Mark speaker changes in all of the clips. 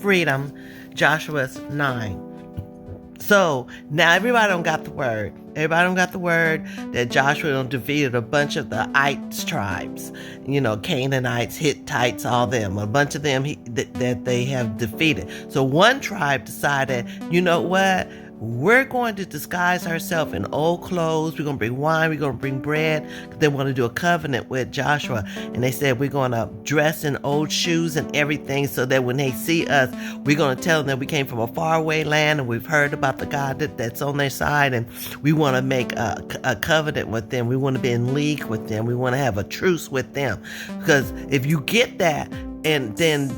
Speaker 1: freedom, Joshua's 9. So now everybody don't got the word. Everybody don't got the word that Joshua done defeated a bunch of the Ites tribes. Canaanites, Hittites, all them. A bunch of them that they have defeated. So one tribe decided, you know what? We're going to disguise ourselves in old clothes. We're going to bring wine. We're going to bring bread. They want to do a covenant with Joshua. And they said, we're going to dress in old shoes and everything so that when they see us, we're going to tell them that we came from a faraway land and we've heard about the God that's on their side. And we want to make a covenant with them. We want to be in league with them. We want to have a truce with them. Because if you get that, and then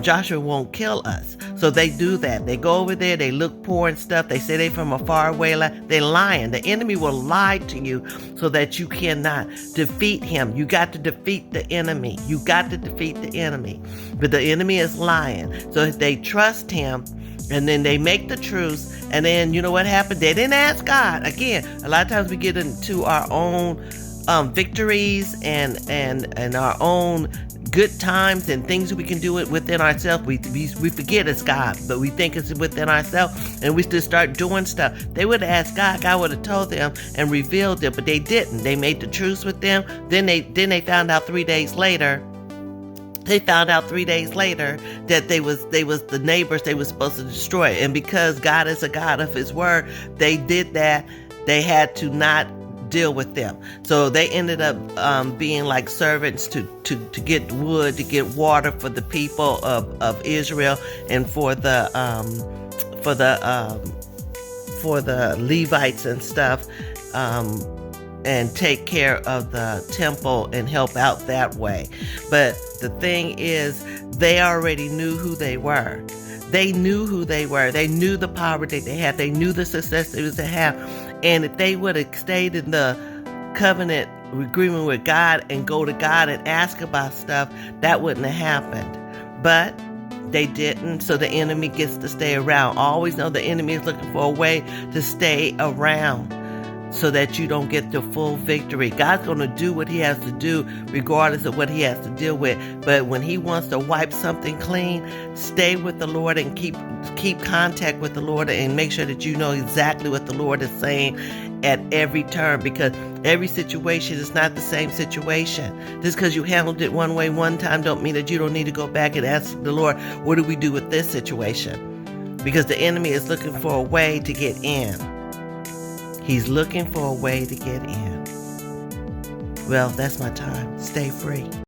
Speaker 1: Joshua won't kill us. So they do that. They go over there, they look poor and stuff. They say they from a faraway land. They're lying. The enemy will lie to you so that you cannot defeat him. You got to defeat the enemy. You got to defeat the enemy. But the enemy is lying. So if they trust him, and then they make the truce, and then you know what happened? They didn't ask God. Again, a lot of times we get into our own victories and our own good times and things we can do it within ourselves. We forget it's God, but we think it's within ourselves, and we just start doing stuff. They would have asked God. God would have told them and revealed it, but they didn't. They made the truce with them. Then they found out 3 days later. They found out 3 days later that they was the neighbors they were supposed to destroy. And because God is a God of his word, they did that. They had to not deal with them. So they ended up being like servants to get wood, to get water for the people of Israel, and for the Levites and stuff, and take care of the temple and help out that way. But the thing is, they already knew who they were. They knew who they were. They knew the power that they had. They knew the success they was to have. And if they would have stayed in the covenant agreement with God and go to God and ask about stuff, that wouldn't have happened. But they didn't, so the enemy gets to stay around. Always know the enemy is looking for a way to stay around so that you don't get the full victory. God's going to do what he has to do regardless of what he has to deal with. But when he wants to wipe something clean, stay with the Lord and keep contact with the Lord, and make sure that you know exactly what the Lord is saying at every turn, because every situation is not the same situation. Just because you handled it one way one time don't mean that you don't need to go back and ask the Lord, what do we do with this situation? Because the enemy is looking for a way to get in. He's looking for a way to get in. Well, that's my time. Stay free.